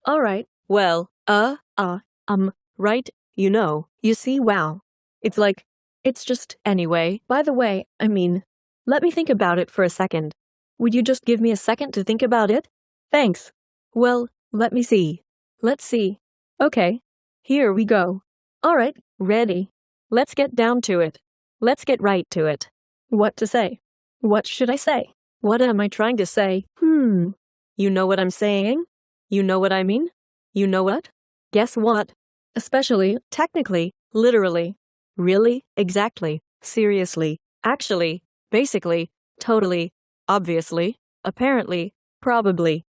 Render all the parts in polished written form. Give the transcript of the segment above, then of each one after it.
Alright, well, right, you see, wow. It's just, anyway, by the way, let me think about it for a second. Would you just give me a second to think about it? Thanks. Well, let me see. Let's see. Okay. Here we go. Alright, ready. Let's get down to it. Let's get right to it. What to say? What should I say? What am I trying to say? You know what I'm saying? You know what I mean? You know what? Guess what? Especially, technically, literally. Really, exactly, seriously, actually, basically, totally, obviously, apparently, probably.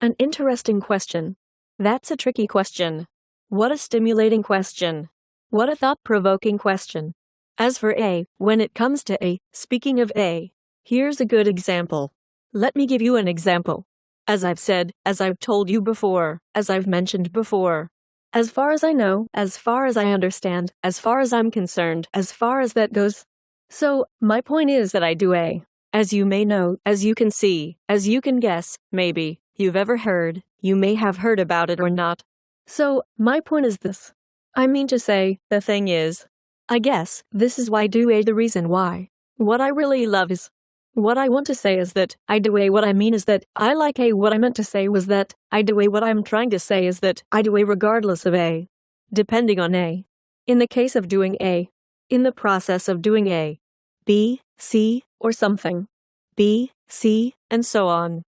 An interesting question. That's a tricky question. What a stimulating question. What a thought-provoking question. As for A, when it comes to A, speaking of A, here's a good example. Let me give you an example. As I've said, as I've told you before, as I've mentioned before. As far as I know, as far as I understand, as far as I'm concerned, as far as that goes. So, my point is that I do A. As you may know, as you can see, as you can guess, maybe, you've ever heard, you may have heard about it or not. So, my point is this. I mean to say, the thing is, I guess, this is why I do A, the reason why. What I really love is, what I want to say is that, I do A, what I mean is that, I like A, what I meant to say was that, I do A, what I'm trying to say is that, I do A regardless of A. Depending on A. In the case of doing A. In the process of doing A. B, C, or something. B, C, and so on.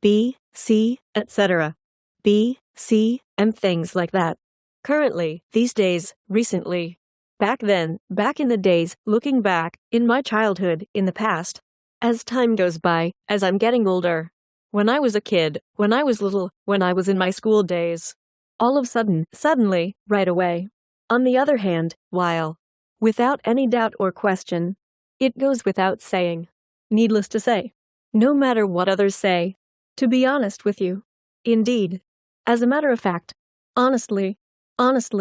B, C, etc. B, C, and things like that. Currently, these days, recently. Back then, back in the days, looking back, in my childhood, in the past. As time goes by, as I'm getting older. When I was a kid, when I was little, when I was in my school days. All of a sudden, suddenly, right away. On the other hand, while, without any doubt or question, it goes without saying. Needless to say. No matter what others say. To be honest with you. Indeed. As a matter of fact. Honestly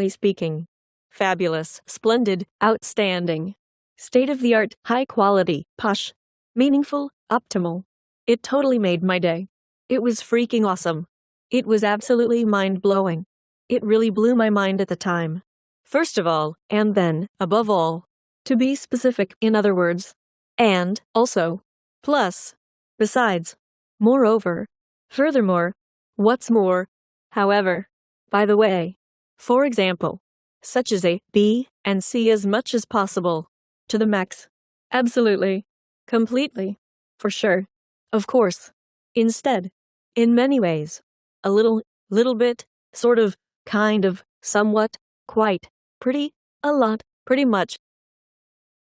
speaking. Fabulous, splendid, outstanding. State-of-the-art, high quality, posh. Meaningful, optimal. It totally made my day. It was freaking awesome. It was absolutely mind-blowing. It really blew my mind at the time. First of all, and then, above all. To be specific, in other words. And, also. Plus. Besides. Moreover. Furthermore. What's more. However. By the way. For example. Such as A, B, and C as much as possible. To the max. Absolutely. Completely. For sure. Of course. Instead. In many ways. A little bit, sort of, kind of, somewhat, quite, pretty, a lot, pretty much,